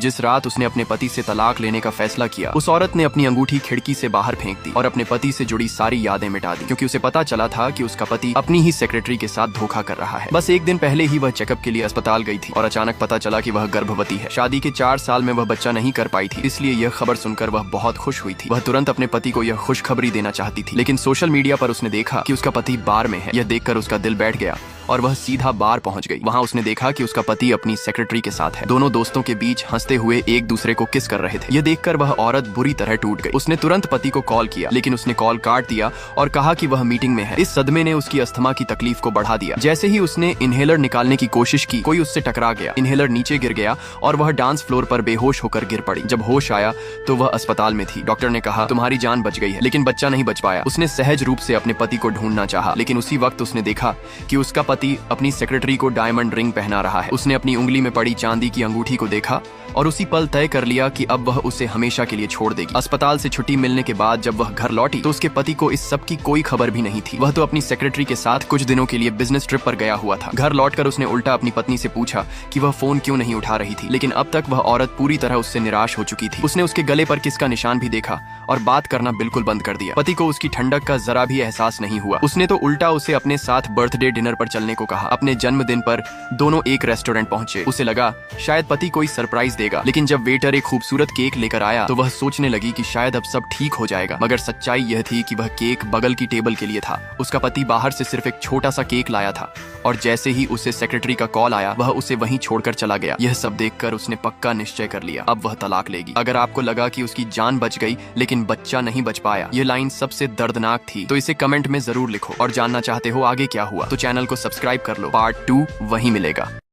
जिस रात उसने अपने पति से तलाक लेने का फैसला किया, उस औरत ने अपनी अंगूठी खिड़की से बाहर फेंक दी और अपने पति से जुड़ी सारी यादें मिटा दी, क्योंकि उसे पता चला था कि उसका पति अपनी ही सेक्रेटरी के साथ धोखा कर रहा है। बस एक दिन पहले ही वह चेकअप के लिए अस्पताल गई थी और अचानक पता चला कि वह गर्भवती है। शादी के 4 साल में वह बच्चा नहीं कर पाई थी, इसलिए यह खबर सुनकर वह बहुत खुश हुई थी। वह तुरंत अपने पति को यह खुशखबरी देना चाहती थी, लेकिन सोशल मीडिया पर उसने देखा कि उसका पति बार में है। यह देखकर उसका दिल बैठ गया और वह सीधा बार पहुंच गई। वहां उसने देखा कि उसका पति अपनी सेक्रेटरी के साथ है। दोनों दोस्तों के बीच हंसते हुए एक दूसरे को किस कर रहे थे। यह देखकर वह औरत बुरी तरह टूट गई। उसने तुरंत पति को कॉल किया, लेकिन उसने कॉल काट दिया और कहा कि वह मीटिंग में है। इस सदमे ने उसकी अस्थमा की तकलीफ को बढ़ा दिया। जैसे ही उसने इनहेलर निकालने की कोशिश की, कोई उससे टकरा गया। इनहेलर नीचे गिर गया और वह डांस फ्लोर पर बेहोश होकर गिर पड़ी। जब होश आया तो वह अस्पताल में थी। डॉक्टर ने कहा, तुम्हारी जान बच गई है, लेकिन बच्चा नहीं बच पाया। उसने सहज रूप से अपने पति को ढूंढना चाहा, लेकिन उसी वक्त उसने देखा कि उसका पति अपनी सेक्रेटरी को डायमंड रिंग पहना रहा है। उसने अपनी उंगली में पड़ी चांदी की अंगूठी को देखा और उसी पल तय कर लिया कि अब वह उसे हमेशा के लिए छोड़ देगी। अस्पताल से छुट्टी मिलने के बाद जब वह घर लौटी तो उसके पति को इस सब की कोई खबर भी नहीं थी। वह तो अपनी सेक्रेटरी के साथ कुछ दिनों के लिए बिजनेस ट्रिप पर गया हुआ था। घर लौटकर उसने उल्टा अपनी पत्नी से पूछा कि वह फोन क्यों नहीं उठा रही थी, लेकिन अब तक वह औरत पूरी तरह उससे निराश हो चुकी थी। उसने उसके गले पर किस का निशान भी देखा और बात करना बिल्कुल बंद कर दिया। पति को उसकी ठंडक का जरा भी एहसास नहीं हुआ। उसने तो उल्टा उसे अपने साथ बर्थडे डिनर पर चलने को कहा। अपने जन्मदिन पर दोनों एक रेस्टोरेंट पहुंचे। उसे लगा शायद पति कोई सरप्राइज देगा, लेकिन जब वेटर एक खूबसूरत केक लेकर आया तो वह सोचने लगी कि शायद अब सब ठीक हो जाएगा। मगर सच्चाई यह थी कि वह केक बगल की टेबल के लिए था। उसका पति बाहर से सिर्फ एक छोटा सा केक लाया था और जैसे ही उसे सेक्रेटरी का कॉल आया, वह उसे वहीं छोड़कर चला गया। यह सब देखकर उसने पक्का निश्चय कर लिया, अब वह तलाक लेगी। अगर आपको लगा कि उसकी जान बच गई लेकिन बच्चा नहीं बच पाया, यह लाइन सबसे दर्दनाक थी, तो इसे कमेंट में जरूर लिखो। और जानना चाहते हो आगे क्या हुआ तो चैनल को सब्सक्राइब कर लो। पार्ट 2 वहीं मिलेगा।